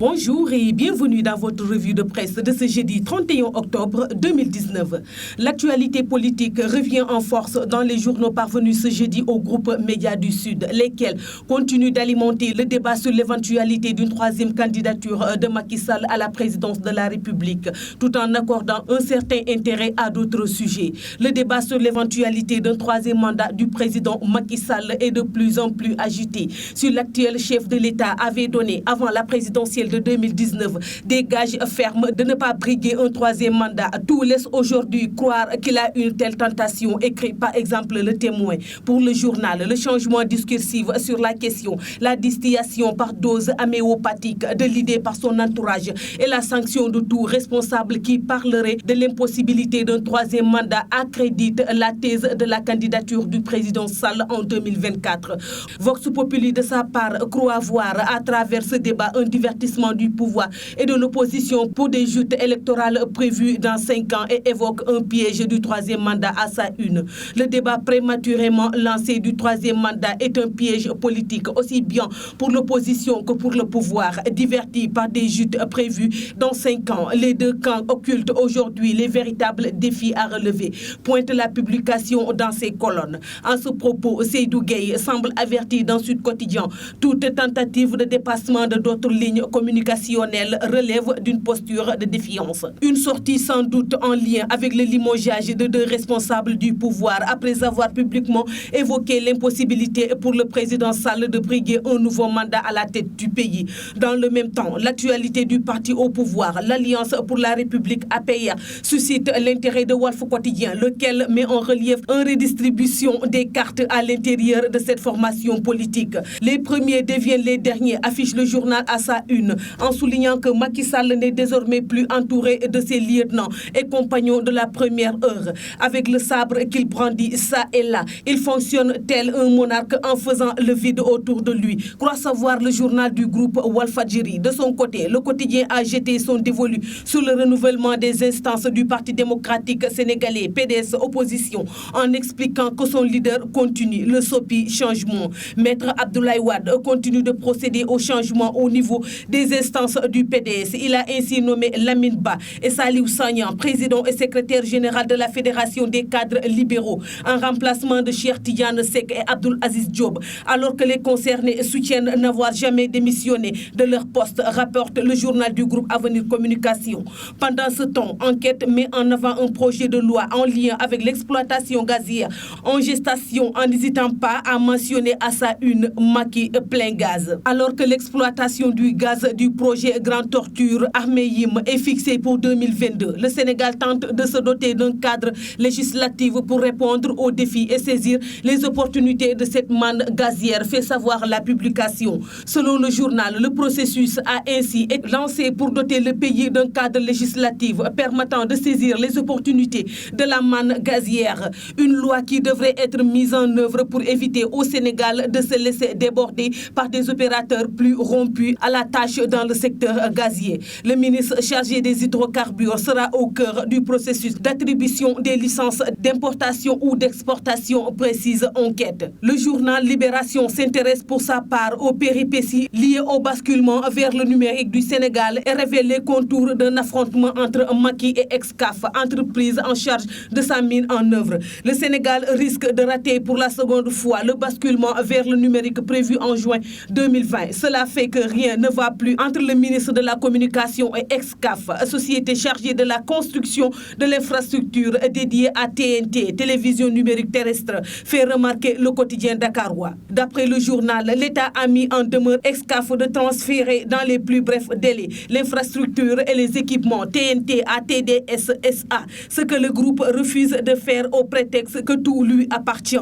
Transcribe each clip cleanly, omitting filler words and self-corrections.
Bonjour et bienvenue dans votre revue de presse de ce jeudi 31 octobre 2019. L'actualité politique revient en force dans les journaux parvenus ce jeudi au groupe Médias du Sud, lesquels continuent d'alimenter le débat sur l'éventualité d'une troisième candidature de Macky Sall à la présidence de la République, tout en accordant un certain intérêt à d'autres sujets. Le débat sur l'éventualité d'un troisième mandat du président Macky Sall est de plus en plus agité. Sur l'actuel chef de l'État avait donné avant la présidentielle de 2019 des gages fermes de ne pas briguer un troisième mandat. Tout laisse aujourd'hui croire qu'il a une telle tentation, écrit par exemple le Témoin. Pour le journal, le changement discursif sur la question, la distillation par dose homéopathique de l'idée par son entourage et la sanction de tout responsable qui parlerait de l'impossibilité d'un troisième mandat accrédite la thèse de la candidature du président Sall en 2024. Vox Populi de sa part croit voir à travers ce débat un divertissement du pouvoir et de l'opposition pour des joutes électorales prévues dans 5 ans et évoque un piège du troisième mandat à sa une. Le débat prématurément lancé du troisième mandat est un piège politique aussi bien pour l'opposition que pour le pouvoir, diverti par des joutes prévues dans 5 ans. Les deux camps occultent aujourd'hui les véritables défis à relever, pointe la publication dans ses colonnes. À ce propos, Seydou Gueye semble averti dans Sud Quotidien. Toute tentative de dépassement de d'autres lignes communicationnelle relève d'une posture de défiance. Une sortie sans doute en lien avec le limogeage de deux responsables du pouvoir après avoir publiquement évoqué l'impossibilité pour le président Sall de briguer un nouveau mandat à la tête du pays. Dans le même temps, l'actualité du parti au pouvoir, l'Alliance pour la République APR, suscite l'intérêt de Walf Quotidien, lequel met en relief une redistribution des cartes à l'intérieur de cette formation politique. Les premiers deviennent les derniers, affiche le journal à sa une, en soulignant que Macky Sall n'est désormais plus entouré de ses lieutenants et compagnons de la première heure. Avec le sabre qu'il brandit ça et là, il fonctionne tel un monarque en faisant le vide autour de lui, croit savoir le journal du groupe Walfadjri. De son côté, le quotidien a jeté son dévolu sur le renouvellement des instances du Parti démocratique sénégalais, PDS opposition, en expliquant que son leader continue le SOPI changement. Maître Abdoulaye Wade continue de procéder au changement au niveau des instances du PDS. Il a ainsi nommé Lamine Ba et Saliou Sagnan, président et secrétaire général de la Fédération des cadres libéraux, en remplacement de Cheikh Tidiane Seck et Abdoul Aziz Diop, alors que les concernés soutiennent n'avoir jamais démissionné de leur poste, rapporte le journal du groupe Avenir Communication. Pendant ce temps, Enquête met en avant un projet de loi en lien avec l'exploitation gazière en gestation, en n'hésitant pas à mentionner à sa une Macky plein gaz. Alors que l'exploitation du gaz du projet Grand Torture Ahmeyim est fixée pour 2022. Le Sénégal tente de se doter d'un cadre législatif pour répondre aux défis et saisir les opportunités de cette manne gazière, fait savoir la publication. Selon le journal, le processus a ainsi été lancé pour doter le pays d'un cadre législatif permettant de saisir les opportunités de la manne gazière. Une loi qui devrait être mise en œuvre pour éviter au Sénégal de se laisser déborder par des opérateurs plus rompus à la tâche dans le secteur gazier. Le ministre chargé des hydrocarbures sera au cœur du processus d'attribution des licences d'importation ou d'exportation, précise Enquête. Le journal Libération s'intéresse pour sa part aux péripéties liées au basculement vers le numérique du Sénégal et révèle les contours d'un affrontement entre Macky et Excaf, entreprise en charge de sa mise en œuvre. Le Sénégal risque de rater pour la seconde fois le basculement vers le numérique prévu en juin 2020. Cela fait que rien ne va plus entre le ministre de la Communication et Excaf, société chargée de la construction de l'infrastructure dédiée à TNT, télévision numérique terrestre, fait remarquer le quotidien dakarois. D'après le journal, l'État a mis en demeure Excaf de transférer dans les plus brefs délais l'infrastructure et les équipements TNT à TDS SA, ce que le groupe refuse de faire au prétexte que tout lui appartient.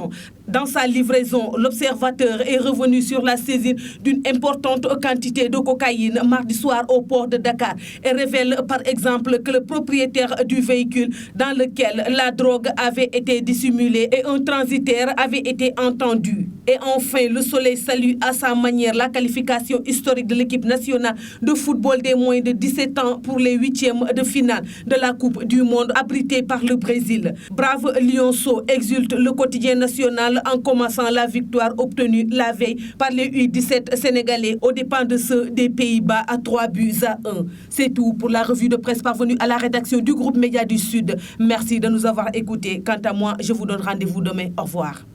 Dans sa livraison, l'observateur est revenu sur la saisine d'une importante quantité de cocaïne mardi soir au port de Dakar et révèle par exemple que le propriétaire du véhicule dans lequel la drogue avait été dissimulée et un transitaire avait été entendu. Et enfin, le Soleil salue à sa manière la qualification historique de l'équipe nationale de football des moins de 17 ans pour les 8e de finale de la Coupe du Monde abritée par le Brésil. Brave Lionceaux, exulte le quotidien national en commençant la victoire obtenue la veille par les U17 sénégalais aux dépens de ceux des Pays-Bas à 3-1. C'est tout pour la revue de presse parvenue à la rédaction du groupe Média du Sud. Merci de nous avoir écoutés. Quant à moi, je vous donne rendez-vous demain. Au revoir.